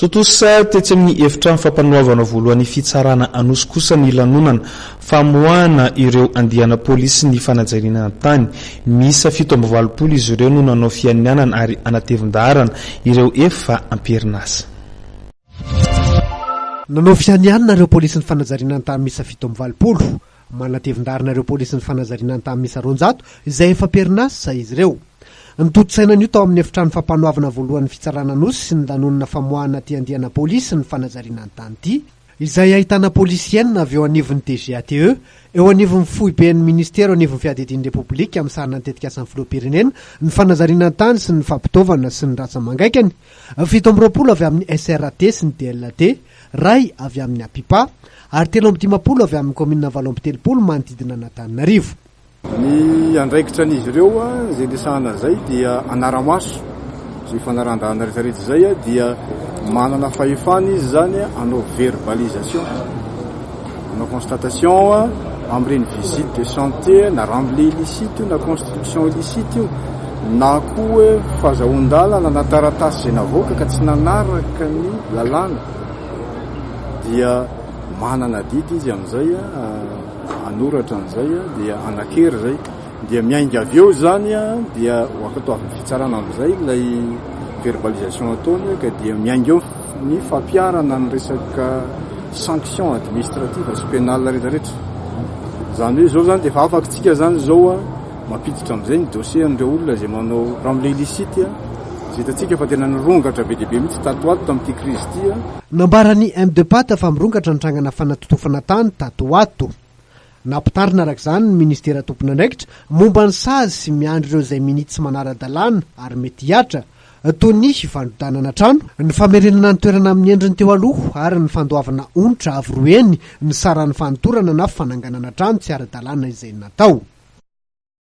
Totosa tetsy amin'ny efitra fampanoavana voalohany fitsarana anosy kosa ny lanonana famoahana ireo andiana polisy ny fanajariana tany. Misa 720 izy ireo no nanao fianianana ary anatevin-daharana ireo efa amperinasa. Nanao fianianana ireo polisy ny fanajariana tany misa 720, manatevin-daharana ireo polisy ny fanajariana tany misa 200 izay efa amperinasa izy ireo. Nitotsaina an'io tao amin'ny efitrano fampanoavana voalohany fitsarana anosy sy ny lanonana famoahana ty andiana polisy ny fanajariana tany ty, izay ahitana polisienina avy eo anivon'ny DGATE, eo anivon'ny foiben'ny ministera, eo anivon'ny fiadedin'ny repoblika amin'ny sarina tetika asan'ny filoham-pirenena, ny fanajariana tany sy ny fampitaovana sy ny rasa mangaikany, 720 avy amin'ny SRAT sy ny DLAT, ray avy amin'ny APIPA, ary 350 avy amin'ny commune 730 manodidina Antananarivo. Ny andraikitra an'izy ireo izay desahana zay dia anaramaso zay fanarandahana rehetrarehetra zay dia manana fahefana izy zany anao verbalisation, anao constatation am'ireny visite de santé na remblai illicite na construction illicite io na koa fahazahoan-dalana na taratasy zay navoaka ka tsy nanaraka ny lalàna dia manana didy izy am'izay anoratra an'izay dia anakery zay dia miainga avy eo zany dia wakatao avy fitsarana am'izay ilay verbalisation ataony ka dia miainga eo ny fampiarana ny resaka sanction administrative sy pénal rehetrarehetra. Zany hoe zao zany dia efa afaka tsika zany zao mampiditra am'izay ny dossier an'ireo olona zay manao remblai illicite zay hitantsika fa tena nirongatra be dehibe mihitsy tatoato tamin'ity crise ity. Nambarany M2PAT fa mirongatra nitrangana fanatotofana tany tatoato. Nampitarina arak'izany ny ministera tompony andraikitra momba ny sazy sy miandry ireo izay minity sy manara-dalàna ary mety hiatra toy ny fivandrodanana trano, ny famerenana ny toerana amin'ny endriny teo aloha ary ny fandoavana onitra avy roeny ny saran'ny fanotorana na fananganana trano tsy ara-dalàna izay natao.